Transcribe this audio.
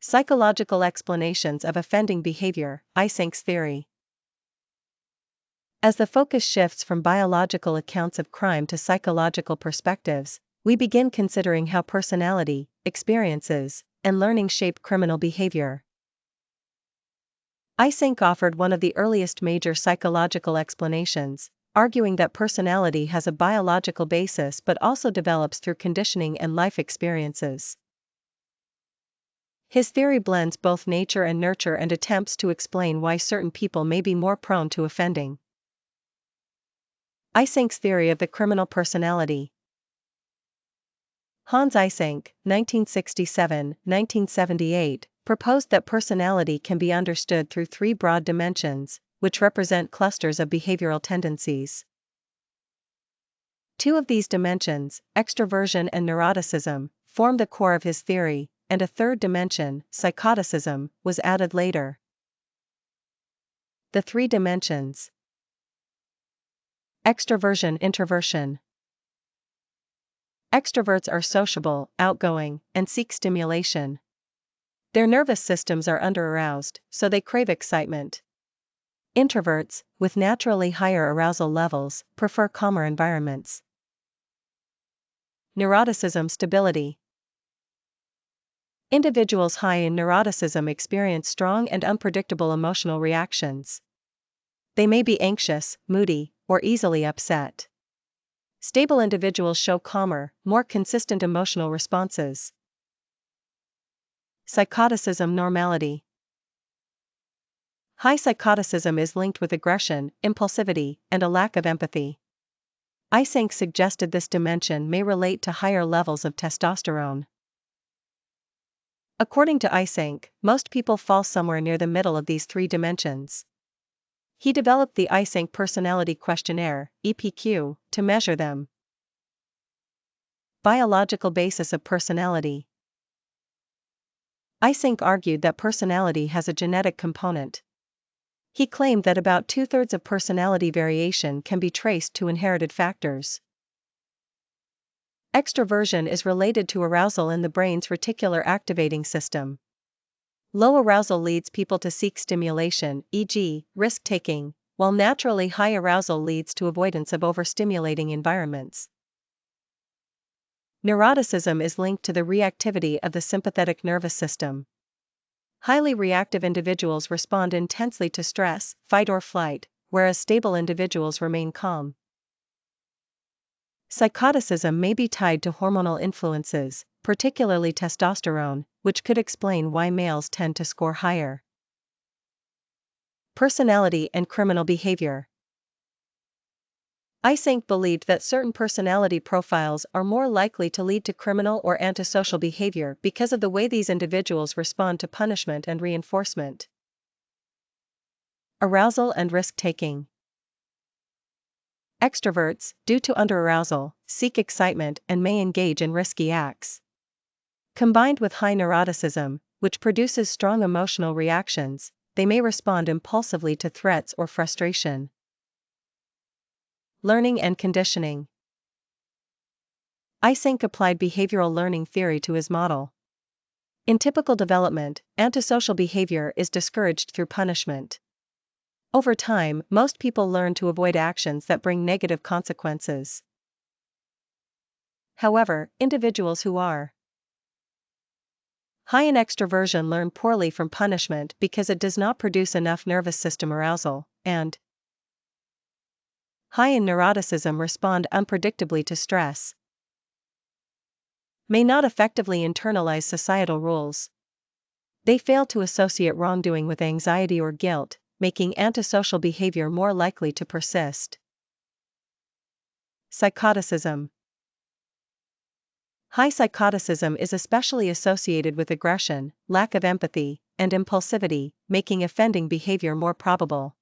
Psychological explanations of offending behavior, Eysenck's theory. As the focus shifts from biological accounts of crime to psychological perspectives, we begin considering how personality, experiences, and learning shape criminal behavior. Eysenck offered one of the earliest major psychological explanations, arguing that personality has a biological basis but also develops through conditioning and life experiences. His theory blends both nature and nurture and attempts to explain why certain people may be more prone to offending. Eysenck's theory of the criminal personality. Hans Eysenck, 1967-1978, proposed that personality can be understood through three broad dimensions, which represent clusters of behavioral tendencies. Two of these dimensions, extroversion and neuroticism, form the core of his theory, and a third dimension, psychoticism, was added later. The three dimensions. Extroversion, introversion. Extroverts are sociable, outgoing, and seek stimulation. Their nervous systems are under-aroused, so they crave excitement. Introverts, with naturally higher arousal levels, prefer calmer environments. Neuroticism, stability. Individuals high in neuroticism experience strong and unpredictable emotional reactions. They may be anxious, moody, or easily upset. Stable individuals show calmer, more consistent emotional responses. Psychoticism, normality. High psychoticism is linked with aggression, impulsivity, and a lack of empathy. Eysenck suggested this dimension may relate to higher levels of testosterone. According to Eysenck, most people fall somewhere near the middle of these three dimensions. He developed the Eysenck Personality Questionnaire, EPQ, to measure them. Biological basis of personality. Eysenck argued that personality has a genetic component. He claimed that about 2/3 of personality variation can be traced to inherited factors. Extroversion is related to arousal in the brain's reticular activating system. Low arousal leads people to seek stimulation, e.g., risk-taking, while naturally high arousal leads to avoidance of overstimulating environments. Neuroticism is linked to the reactivity of the sympathetic nervous system. Highly reactive individuals respond intensely to stress, fight or flight, whereas stable individuals remain calm. Psychoticism may be tied to hormonal influences, particularly testosterone, which could explain why males tend to score higher. Personality and criminal behavior. Eysenck believed that certain personality profiles are more likely to lead to criminal or antisocial behavior because of the way these individuals respond to punishment and reinforcement. Arousal and risk-taking. Extroverts, due to underarousal, seek excitement and may engage in risky acts. Combined with high neuroticism, which produces strong emotional reactions, they may respond impulsively to threats or frustration. Learning and conditioning. Eysenck applied behavioral learning theory to his model. In typical development, antisocial behavior is discouraged through punishment. Over time, most people learn to avoid actions that bring negative consequences. However, individuals who are high in extroversion learn poorly from punishment because it does not produce enough nervous system arousal, and high in neuroticism respond unpredictably to stress. May not effectively internalize societal rules. They fail to associate wrongdoing with anxiety or guilt, making antisocial behavior more likely to persist. Psychoticism. High psychoticism is especially associated with aggression, lack of empathy, and impulsivity, making offending behavior more probable.